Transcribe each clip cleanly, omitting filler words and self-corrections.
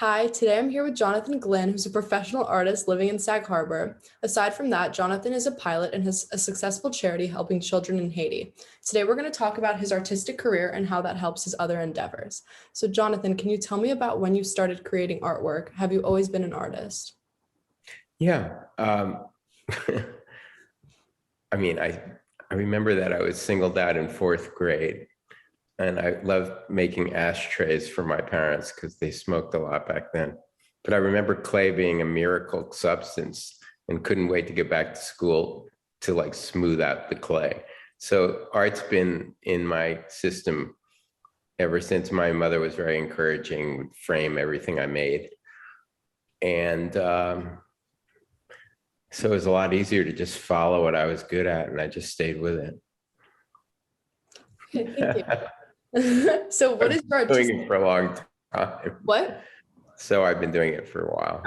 Hi, today I'm here with Jonathan Glynn, who's a professional artist living in Sag Harbor. Aside from that, Jonathan is a pilot and has a successful charity helping children in Haiti. Today, we're going to talk about his artistic career and how that helps his other endeavors. So, Jonathan, can you tell me about when you started creating artwork? Have you always been an artist? Yeah. I mean, I remember that I was singled out in fourth grade, and I loved making ashtrays for my parents because they smoked a lot back then. But I remember clay being a miracle substance and couldn't wait to get back to school to like smooth out the clay. So art's been in my system ever since. My mother was very encouraging, would frame everything I made. And so it was a lot easier to just follow what I was good at, and I just stayed with it. Okay, thank you. So, what is your I've been artistic? doing it for a long time. What? So I've been doing it for a while.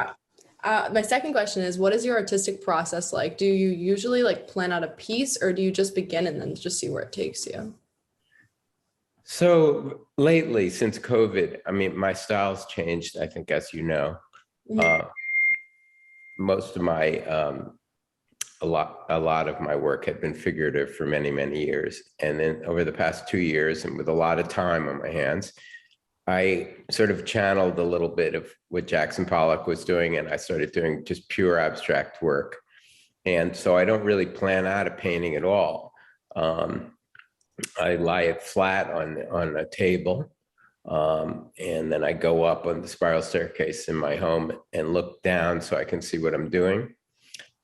My second question is, what is your artistic process like? Do you usually like plan out a piece, or do you just begin and then just see where it takes you? So lately, since COVID, I mean, my style's changed, I think, as you know. Mhm. Uh, most of my, a lot of my work had been figurative for many, many years. And then over the past 2 years, and with a lot of time on my hands, I sort of channeled a little bit of what Jackson Pollock was doing, and I started doing just pure abstract work. And so I don't really plan out a painting at all. Um, I lie it flat on a table, and then I go up on the spiral staircase in my home and look down so I can see what I'm doing.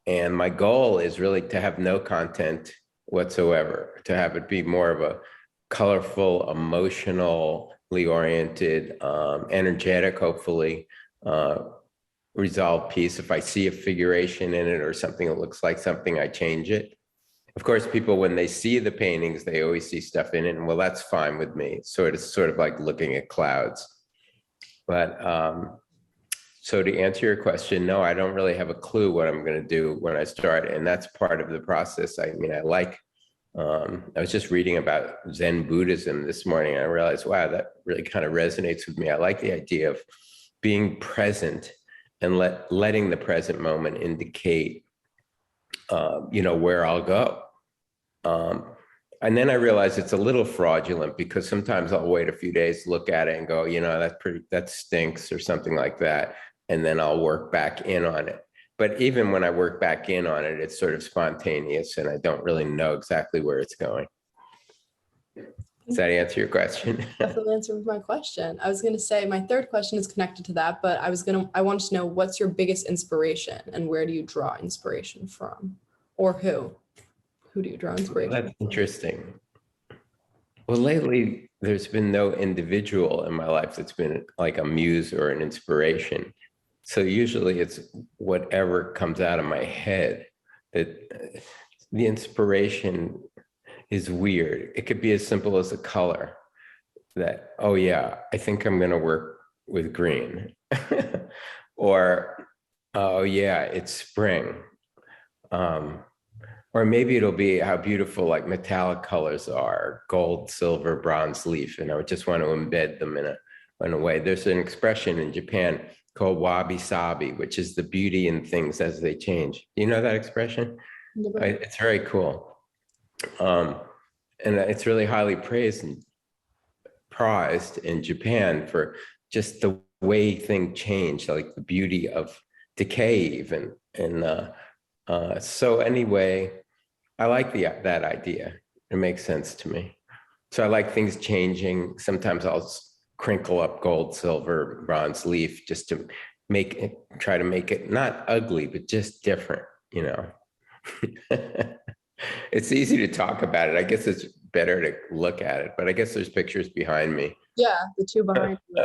And my goal is really to have no content whatsoever, to have it be more of a colorful, emotionally oriented, energetic, hopefully, resolved piece. If I see a figuration in it or something that looks like something, I change it. Of course, people, when they see the paintings, they always see stuff in it, and well, that's fine with me. So it's sort of like looking at clouds. But so to answer your question, no, I don't really have a clue what I'm going to do when I start, and that's part of the process. I mean, I was just reading about Zen Buddhism this morning, and I realized, wow, that really kind of resonates with me. I like the idea of being present and letting the present moment indicate, where I'll go. Um, and then I realized it's a little fraudulent because sometimes I'll wait a few days, look at it and go, that stinks or something like that. And then I'll work back in on it. But even when I work back in on it, it's sort of spontaneous and I don't really know exactly where it's going. Does that answer your question? Definitely answered my question. I was going to say my third question is connected to that, but I wanted to know, what's your biggest inspiration and where do you draw inspiration from, or who? Who do you draw inspiration That's interesting. Well, lately, there's been no individual in my life that's been like a muse or an inspiration. So usually it's whatever comes out of my head. That the inspiration is weird. It could be as simple as a color that, oh yeah, I think I'm going to work with green. Or, oh yeah, it's spring. Um, or maybe it'll be how beautiful like metallic colors are, gold, silver, bronze, leaf, and I would just want to embed them in a way. There's an expression in Japan called wabi sabi, which is the beauty in things as they change. You know that expression? from? It's very cool. Um, and it's really highly praised and prized in Japan for just the way things change, like the beauty of decay even. And so anyway, I like that idea. It makes sense to me. So I like things changing. Sometimes I'll crinkle up gold, silver, bronze, leaf just to try to make it not ugly, but just different, you know. It's easy to talk about it. I guess it's better to look at it, but I guess there's pictures behind me. Yeah, the two behind you.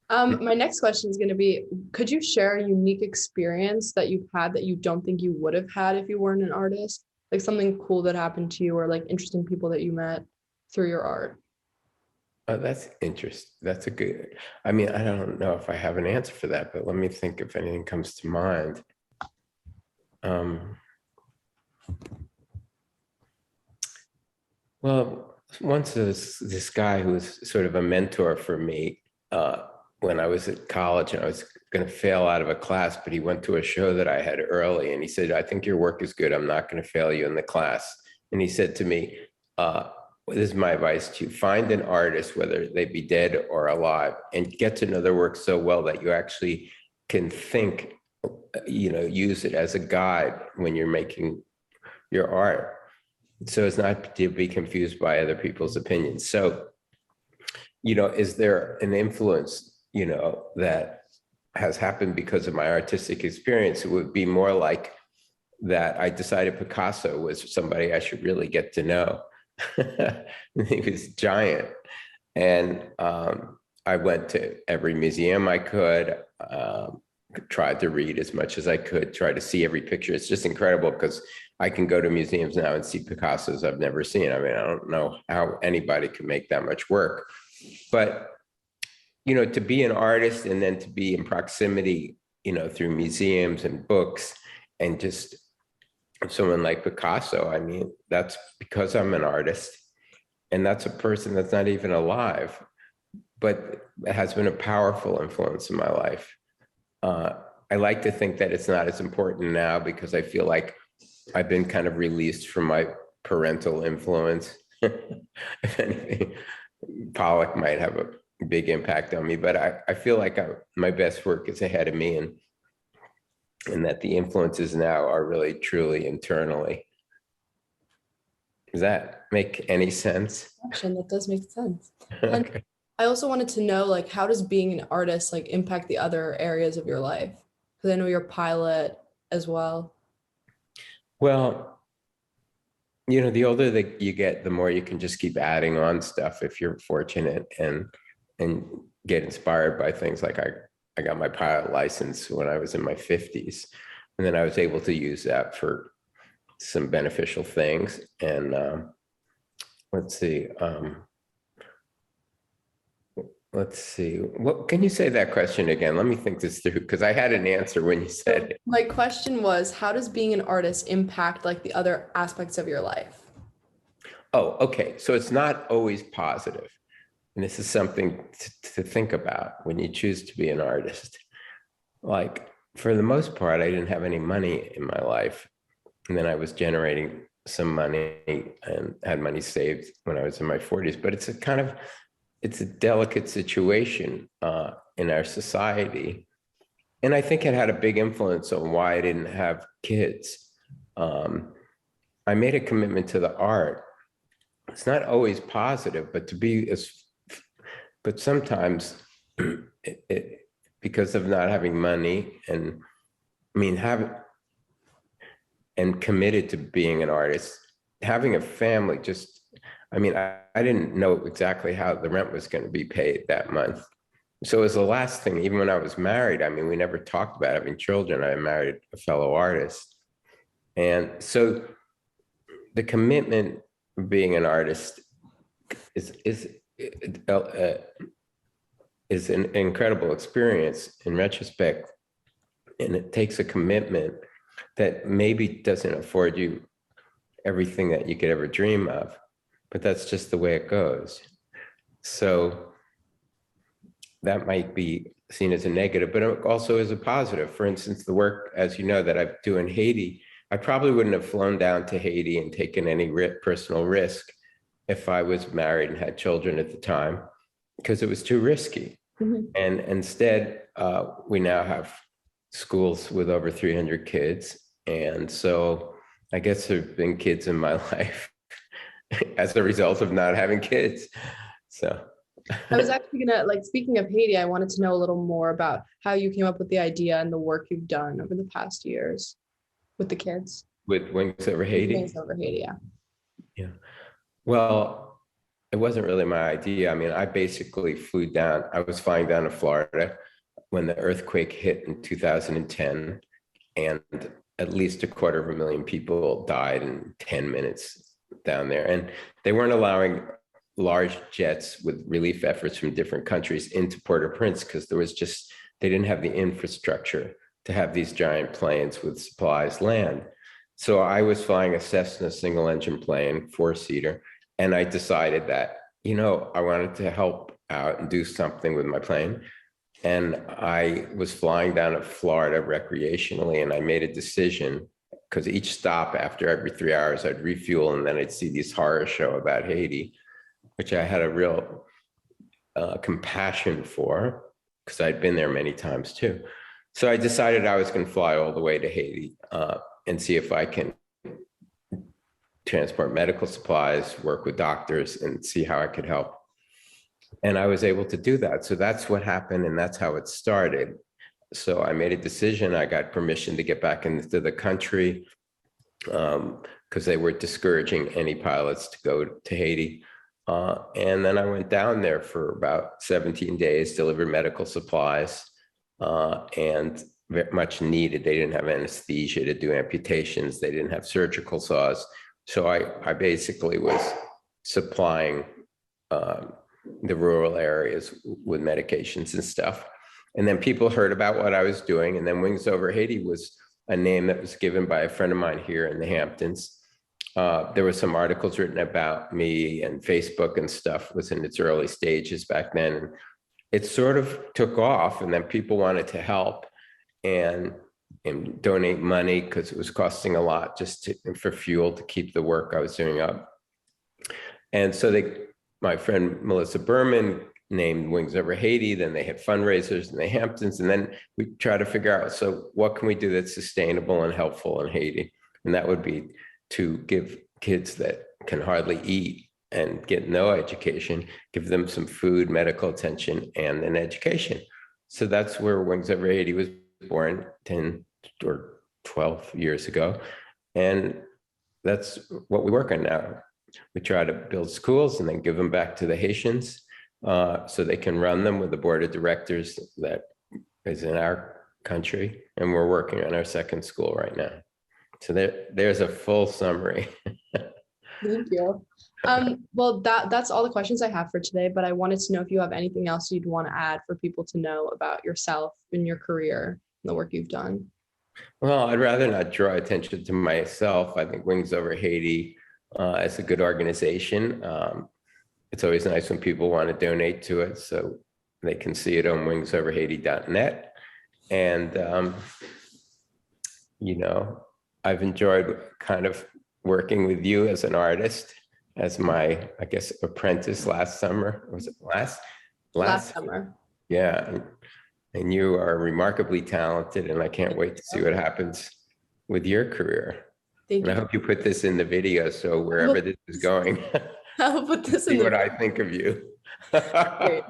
My next question is going to be, could you share a unique experience that you've had that you don't think you would have had if you weren't an artist? Like something cool that happened to you, or like interesting people that you met through your art? Oh, that's interesting. That's a good, I mean, I don't know if I have an answer for that, but let me think if anything comes to mind. Um, well, once this guy who was sort of a mentor for me, when I was at college and I was going to fail out of a class, but he went to a show that I had early and he said, I think your work is good. I'm not going to fail you in the class. And he said to me, this is my advice to you, find an artist, whether they be dead or alive, and get to know their work so well that you actually can think, use it as a guide when you're making your art. So as not to be confused by other people's opinions. So, is there an influence, that has happened because of my artistic experience? It would be more like that I decided Picasso was somebody I should really get to know. He was giant. And I went to every museum I could, tried to read as much as I could, try to see every picture. It's just incredible because I can go to museums now and see Picassos I've never seen. I mean, I don't know how anybody could make that much work. But, to be an artist and then to be in proximity, through museums and books and just someone like Picasso, I mean, that's because I'm an artist. And that's a person that's not even alive, but it has been a powerful influence in my life. I like to think that it's not as important now because I feel like I've been kind of released from my parental influence. If anything, Pollock might have a big impact on me, but I feel like my best work is ahead of me, and that the influences now are really truly internally. Does that make any sense? That does make sense. And Okay. I also wanted to know, like, how does being an artist like impact the other areas of your life? Because I know you're a pilot as well. Well, the older that you get, the more you can just keep adding on stuff if you're fortunate and get inspired by things. Like I got my pilot license when I was in my 50s, and then I was able to use that for some beneficial things. And let's see. What can you say that question again? Let me think this through, because I had an answer when you said it. My question was, how does being an artist impact like the other aspects of your life? Oh, okay. So it's not always positive. And this is something to think about when you choose to be an artist. Like, for the most part, I didn't have any money in my life. And then I was generating some money and had money saved when I was in my 40s. But it's a delicate situation in our society. And I think it had a big influence on why I didn't have kids. I made a commitment to the art. It's not always positive, but sometimes because of not having money and committed to being an artist, having a family, I didn't know exactly how the rent was going to be paid that month. So it was the last thing. Even when I was married, we never talked about having children. I married a fellow artist. And so the commitment of being an artist is an incredible experience in retrospect. And it takes a commitment that maybe doesn't afford you everything that you could ever dream of, but that's just the way it goes. So that might be seen as a negative, but it also is a positive. For instance, the work, as you know, that I do in Haiti, I probably wouldn't have flown down to Haiti and taken any personal risk if I was married and had children at the time, because it was too risky. Mm-hmm. And instead, we now have schools with over 300 kids. And so I guess there have been kids in my life as a result of not having kids. So I was actually gonna, speaking of Haiti, I wanted to know a little more about how you came up with the idea and the work you've done over the past years with the kids. With Wings Over Haiti? Wings Over Haiti, yeah. Yeah. Well, it wasn't really my idea. I basically flew down. I was flying down to Florida when the earthquake hit in 2010, and at least 250,000 people died in 10 minutes down there. And they weren't allowing large jets with relief efforts from different countries into Port-au-Prince because they didn't have the infrastructure to have these giant planes with supplies land. So I was flying a Cessna single engine plane, 4-seater. And I decided that, I wanted to help out and do something with my plane. And I was flying down to Florida recreationally, and I made a decision because each stop after every 3 hours, I'd refuel, and then I'd see these horror show about Haiti, which I had a real compassion for because I'd been there many times too. So I decided I was going to fly all the way to Haiti and see if I can transport medical supplies, work with doctors, and see how I could help. And I was able to do that. So that's what happened, and that's how it started. So I made a decision. I got permission to get back into the country because they were discouraging any pilots to go to Haiti. And then I went down there for about 17 days, delivered medical supplies, and very much needed. They didn't have anesthesia to do amputations. They didn't have surgical saws. So I basically was supplying the rural areas with medications and stuff. And then people heard about what I was doing. And then Wings Over Haiti was a name that was given by a friend of mine here in the Hamptons. There were some articles written about me, and Facebook and stuff was in its early stages back then. And it sort of took off, and then people wanted to help and donate money because it was costing a lot just for fuel to keep the work I was doing up. And so my friend Melissa Berman named Wings Over Haiti. Then they had fundraisers in the Hamptons, and then we try to figure out, so what can we do that's sustainable and helpful in Haiti? And that would be to give kids that can hardly eat and get no education, give them some food, medical attention, and an education. So that's where Wings Over Haiti was born 10 or 12 years ago. And that's what we work on now. We try to build schools and then give them back to the Haitians so they can run them with the board of directors that is in our country. And we're working on our second school right now. So there's a full summary. Thank you. Well, that's all the questions I have for today, but I wanted to know if you have anything else you'd want to add for people to know about yourself and your career and the work you've done. Well, I'd rather not draw attention to myself. I think Wings Over Haiti is a good organization. It's always nice when people want to donate to it, so they can see it on wingsoverhaiti.net. And, I've enjoyed kind of working with you as an artist, as my, I guess, apprentice last summer. Was it last summer? Yeah. And you are remarkably talented, and I can't wait to see what happens with your career. Thank you. I hope you put this in the video, so wherever this is going, I'll put this see in what I think of you. Great.